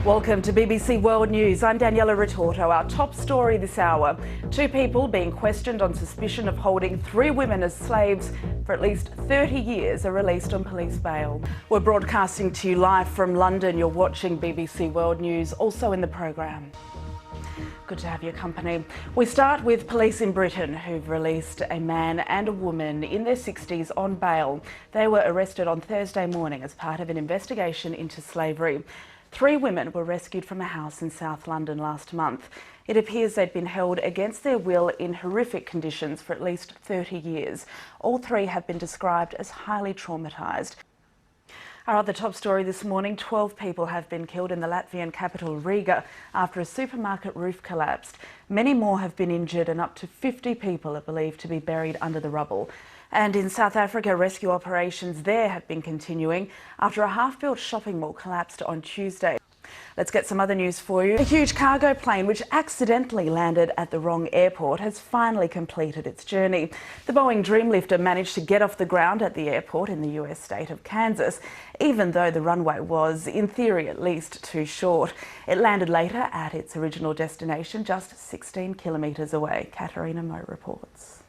Welcome to BBC World News. I'm Daniela Ritorto. Our top story this hour. 2 people being questioned on suspicion of holding 3 women as slaves for at least 30 years are released on police bail. We're broadcasting to you live from London. You're watching BBC World News, also in the program. Good to have your company. We start with police in Britain who've released a man and a woman in their 60s on bail. They were arrested on Thursday morning as part of an investigation into slavery. 3 women were rescued from a house in South London last month. It appears they'd been held against their will in horrific conditions for at least 30 years. All 3 have been described as highly traumatised. Our other top story this morning, 12 people have been killed in the Latvian capital Riga after a supermarket roof collapsed. Many more have been injured and up to 50 people are believed to be buried under the rubble. And in South Africa, rescue operations there have been continuing after a half-built shopping mall collapsed on Tuesday. Let's get some other news for you. A huge cargo plane which accidentally landed at the wrong airport has finally completed its journey. The Boeing Dreamlifter managed to get off the ground at the airport in the US state of Kansas, even though the runway was, in theory at least, too short. It landed later at its original destination, just 16 kilometres away. Katarina Moe reports.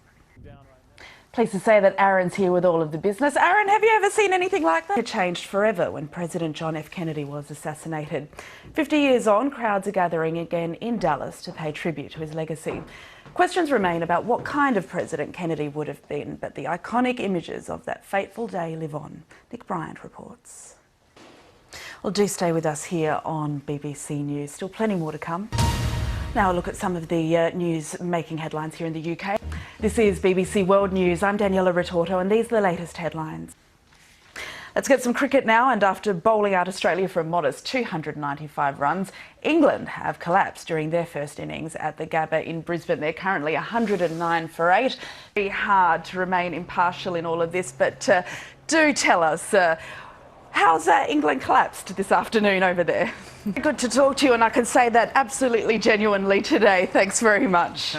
Pleased to say that Aaron's here with all of the business. Aaron, have you ever seen anything like that? It changed forever when President John F. Kennedy was assassinated. 50 years on, crowds are gathering again in Dallas to pay tribute to his legacy. Questions remain about what kind of President Kennedy would have been, but the iconic images of that fateful day live on. Nick Bryant reports. Well, do stay with us here on BBC News. Still plenty more to come. Now a look at some of the news making headlines here in the UK. This is BBC World News. I'm Daniela Ritorto and these are the latest headlines. Let's get some cricket now, and after bowling out Australia for a modest 295 runs, England have collapsed during their first innings at the Gabba in Brisbane. They're currently 109 for 8. Very hard to remain impartial in all of this, but do tell us, how's England collapsed this afternoon over there? Good to talk to you, and I can say that absolutely genuinely today. Thanks very much.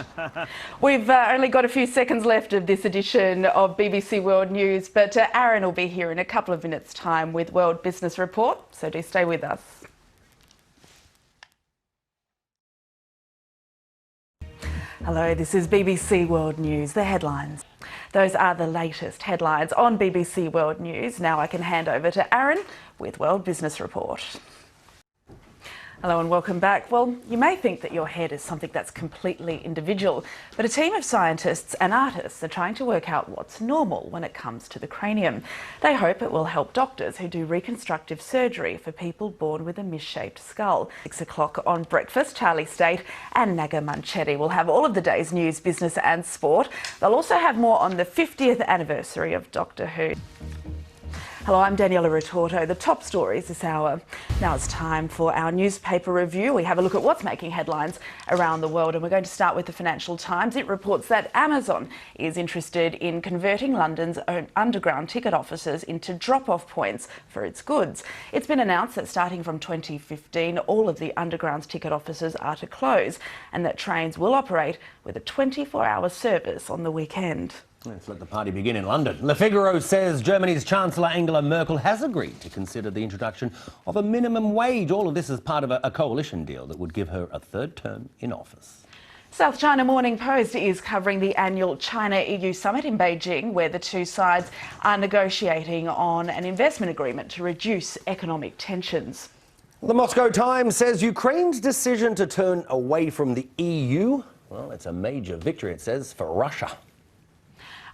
We've only got a few seconds left of this edition of BBC World News, but Aaron will be here in a couple of minutes' time with World Business Report, so do stay with us. Hello, this is BBC World News. The headlines. Those are the latest headlines on BBC World News. Now I can hand over to Aaron with World Business Report. Hello and welcome back. Well, you may think that your head is something that's completely individual, but a team of scientists and artists are trying to work out what's normal when it comes to the cranium. They hope it will help doctors who do reconstructive surgery for people born with a misshaped skull. 6 o'clock on Breakfast, Charlie State and Naga Manchetti will have all of the day's news, business and sport. They'll also have more on the 50th anniversary of Doctor Who. Hello, I'm Daniela Ritorto. The top stories this hour. Now it's time for our newspaper review. We have a look at what's making headlines around the world, and we're going to start with the Financial Times. It reports that Amazon is interested in converting London's own underground ticket offices into drop-off points for its goods. It's been announced that starting from 2015, all of the underground's ticket offices are to close, and that trains will operate with a 24-hour service on the weekend. Let's let the party begin in London. Le Figaro says Germany's Chancellor Angela Merkel has agreed to consider the introduction of a minimum wage. All of this is part of a coalition deal that would give her a 3rd term in office. South China Morning Post is covering the annual China-EU summit in Beijing, where the 2 sides are negotiating on an investment agreement to reduce economic tensions. The Moscow Times says Ukraine's decision to turn away from the EU, well, it's a major victory, it says, for Russia.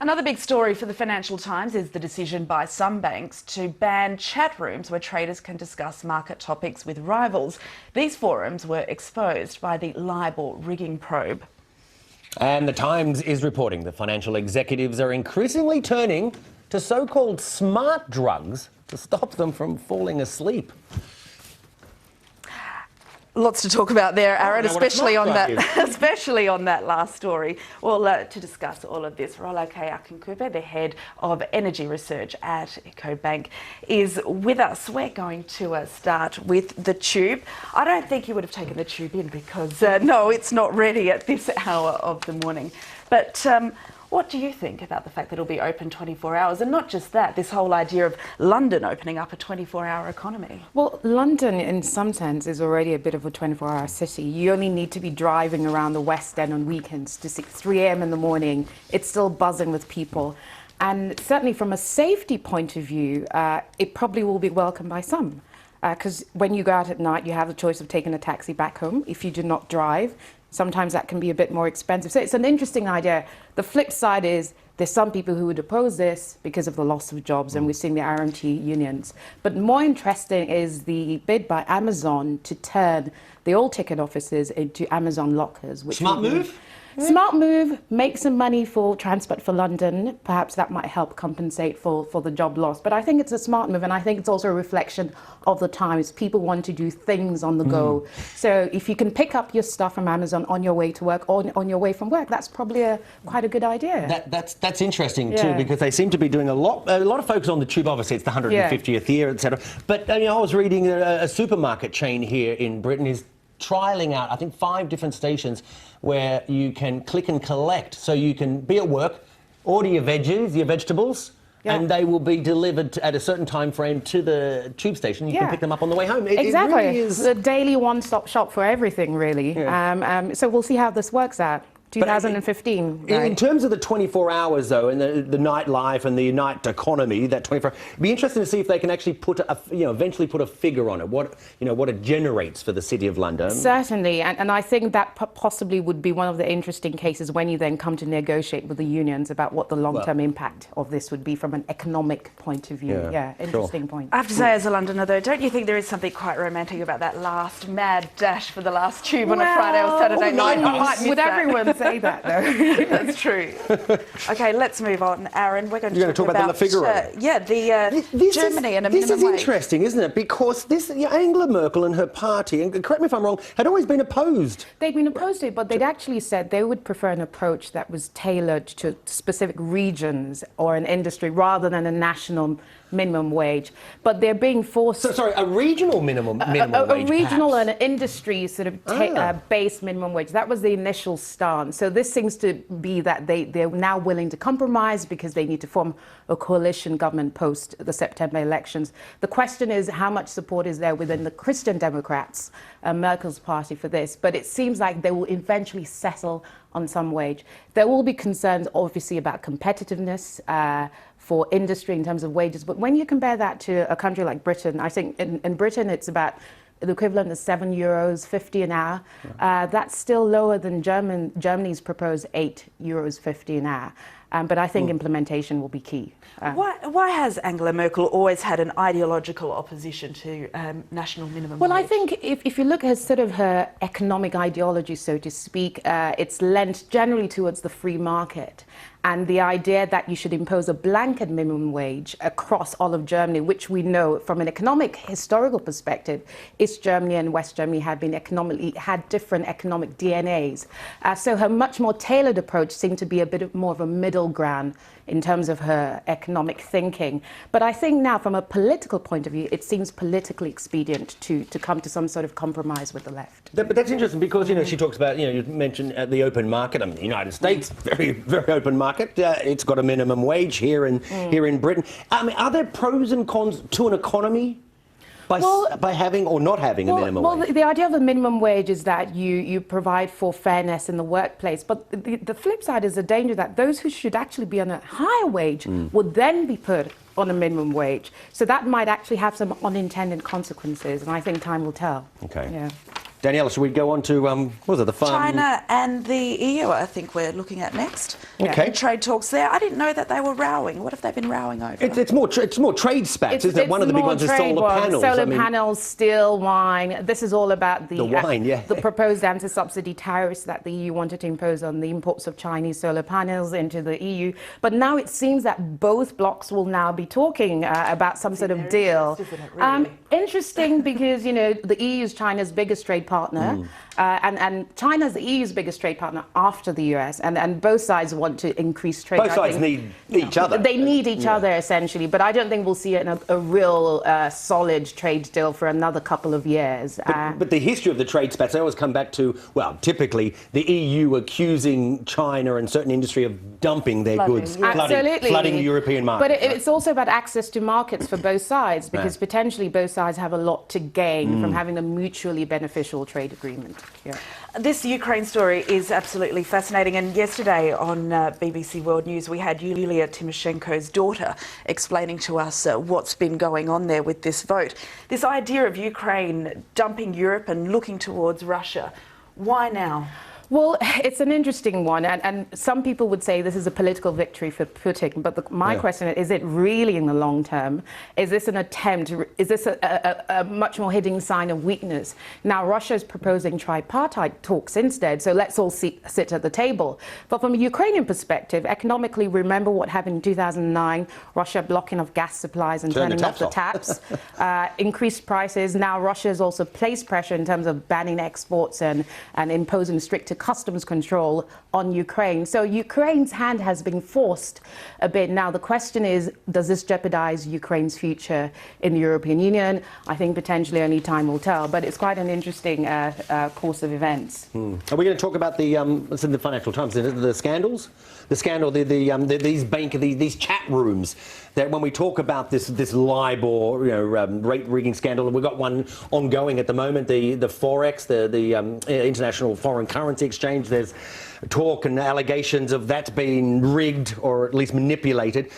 Another big story for the Financial Times is the decision by some banks to ban chat rooms where traders can discuss market topics with rivals. These forums were exposed by the LIBOR rigging probe. And the Times is reporting that financial executives are increasingly turning to so-called smart drugs to stop them from falling asleep. Lots to talk about there, Aaron, especially on that last story. Well, to discuss all of this, Rolake Akinkupe, the head of energy research at EcoBank, is with us. We're going to start with the tube. I don't think you would have taken the tube in because, no, it's not ready at this hour of the morning. But What do you think about the fact that it'll be open 24 hours? And not just that, this whole idea of London opening up a 24-hour economy. Well, London, in some sense, is already a bit of a 24-hour city. You only need to be driving around the West End on weekends to see 3 a.m. in the morning. It's still buzzing with people. And certainly from a safety point of view, it probably will be welcomed by some. Because when you go out at night, you have the choice of taking a taxi back home if you do not drive. Sometimes that can be a bit more expensive. So it's an interesting idea. The flip side is there's some people who would oppose this because of the loss of jobs, and we're seeing the RMT unions. But more interesting is the bid by Amazon to turn the old ticket offices into Amazon lockers. Which Smart move? Smart move, make some money for Transport for London. Perhaps that might help compensate for the job loss. But I think it's a smart move, and I think it's also a reflection of the times. People want to do things on the go. So if you can pick up your stuff from Amazon on your way to work or on your way from work, that's probably quite a good idea. That's interesting too, because they seem to be doing a lot of focus on the tube. Obviously, it's the 150th year, etc. But I was reading a supermarket chain here in Britain is trialling out, I think, 5 different stations where you can click and collect. So you can be at work, order your veggies, your vegetables, and they will be delivered at a certain time frame to the tube station. You can pick them up on the way home. Exactly. It really is the daily one-stop shop for everything, really. So we'll see how this works out. 2015. But in terms of the 24 hours, though, and the nightlife and the night economy, that 24, it'd be interesting to see if they can actually put eventually put a figure on it. What it generates for the City of London. Certainly, and I think that possibly would be one of the interesting cases when you then come to negotiate with the unions about what the long-term impact of this would be from an economic point of view. Interesting point. I have to say, as a Londoner, though, don't you think there is something quite romantic about that last mad dash for the last tube on a Friday or Saturday night? Would everyone say that, though? That's true. Okay, let's move on, Aaron. We're going to talk about the Figaro. Germany and a minimum wage. This is interesting, isn't it? Because Angela Merkel and her party, and correct me if I'm wrong, had always been opposed. They'd been opposed to it, but they'd actually said they would prefer an approach that was tailored to specific regions or an industry rather than a national minimum wage. But they're being forced... So, sorry, a regional minimum wage, a regional perhaps? and an industry sort of base minimum wage. That was the initial stance. So this seems to be that they're now willing to compromise because they need to form a coalition government post the September elections. The question is how much support is there within the Christian Democrats, Merkel's party, for this. But it seems like they will eventually settle on some wage. There will be concerns, obviously, about competitiveness for industry in terms of wages. But when you compare that to a country like Britain, I think in Britain it's about the equivalent of €7.50 an hour. That's still lower than Germany's proposed €8.50 an hour. But I think implementation will be key. Why has Angela Merkel always had an ideological opposition to national minimum wage? Well, I think if you look at sort of her economic ideology, so to speak, it's lent generally towards the free market. And the idea that you should impose a blanket minimum wage across all of Germany, which we know from an economic historical perspective, East Germany and West Germany had different economic DNAs. So her much more tailored approach seemed to be a bit more of a middle ground in terms of her economic thinking. But I think now, from a political point of view, it seems politically expedient to come to some sort of compromise with the left. But that's interesting because, she talks about, you mentioned the open market. I mean, the United States, very, very open market. It's got a minimum wage here in Britain. I mean, are there pros and cons to an economy by having or not having a minimum wage? Well, the idea of a minimum wage is that you provide for fairness in the workplace. But the flip side is the danger that those who should actually be on a higher wage would then be put on a minimum wage. So that might actually have some unintended consequences, and I think time will tell. Okay. Yeah. Daniela, should we go on to, the farm? China and the EU, I think we're looking at next. Okay. Trade talks there. I didn't know that they were rowing. What have they been rowing over? It's more trade spats, isn't it? One of the big ones is solar panels. Solar panels, steel, wine. This is all about the wine, the proposed anti-subsidy tariffs that the EU wanted to impose on the imports of Chinese solar panels into the EU. But now it seems that both blocs will now be talking about some sort of deal. Isn't it, really? Interesting because, the EU is China's biggest trade partner, and China's the EU's biggest trade partner after the US, and both sides want to increase trade. Both sides need each other. They need each other, essentially, but I don't think we'll see a real solid trade deal for another couple of years. But the history of the trade spats, they always come back to, well, typically the EU accusing China and certain industry of dumping their goods, flooding the European market. But it's also about access to markets for both sides, because potentially both sides have a lot to gain from having a mutually beneficial trade agreement. Yeah. This Ukraine story is absolutely fascinating, and yesterday on BBC World News we had Yulia Tymoshenko's daughter explaining to us what's been going on there with this vote. This idea of Ukraine dumping Europe and looking towards Russia. Why now? Well, it's an interesting one, and some people would say this is a political victory for Putin, but my question is it really in the long term? Is this an attempt, is this a much more hidden sign of weakness? Now, Russia is proposing tripartite talks instead, so let's all sit at the table. But from a Ukrainian perspective, economically, remember what happened in 2009, Russia blocking off gas supplies and turning off the taps, increased prices. Now, Russia has also placed pressure in terms of banning exports and imposing stricter customs control on Ukraine. So Ukraine's hand has been forced a bit. Now, the question is, does this jeopardize Ukraine's future in the European Union? I think potentially only time will tell, but it's quite an interesting course of events. Are we going to talk about it's in the Financial Times, the scandals? The scandal, these chat rooms, that when we talk about this LIBOR, rate rigging scandal, and we've got one ongoing at the moment, the Forex, the international foreign currency exchange. There's talk and allegations of that being rigged or at least manipulated.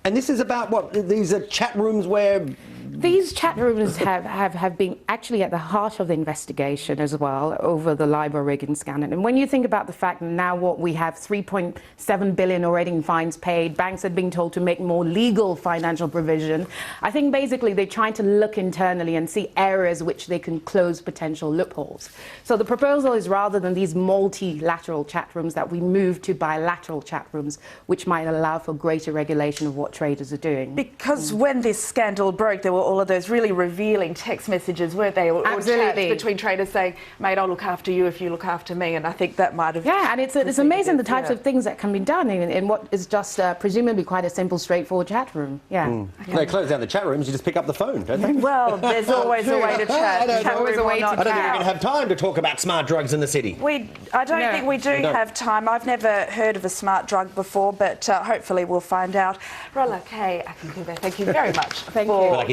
And this is about what? These are chat rooms where... These chat rooms have been actually at the heart of the investigation as well over the LIBOR rigging scandal. And when you think about the fact that now what we have 3.7 billion already in fines paid, banks are being told to make more legal financial provision. I think basically they're trying to look internally and see areas which they can close potential loopholes. So the proposal is, rather than these multilateral chat rooms, that we move to bilateral chat rooms, which might allow for greater regulation of what traders are doing. Because when this scandal broke, there were all of those really revealing text messages, weren't they? Or chats between traders saying, mate, I'll look after you if you look after me. And I think that might have... Yeah, and it's amazing the types of things that can be done in what is just presumably quite a simple, straightforward chat room. Yeah. Okay. They close down the chat rooms, you just pick up the phone, don't they? Well, there's always a way to chat. There's always a way to chat. I don't think we're going to have time to talk about smart drugs in the city. I don't think we do have time. I've never heard of a smart drug before, but hopefully we'll find out. Rolake, thank you very much for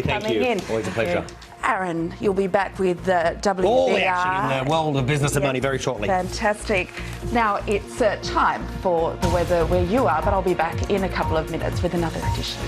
coming in. Always a pleasure. Aaron, you'll be back with WBR. All the action in the world of business and money very shortly. Fantastic. Now it's time for the weather where you are, but I'll be back in a couple of minutes with another edition.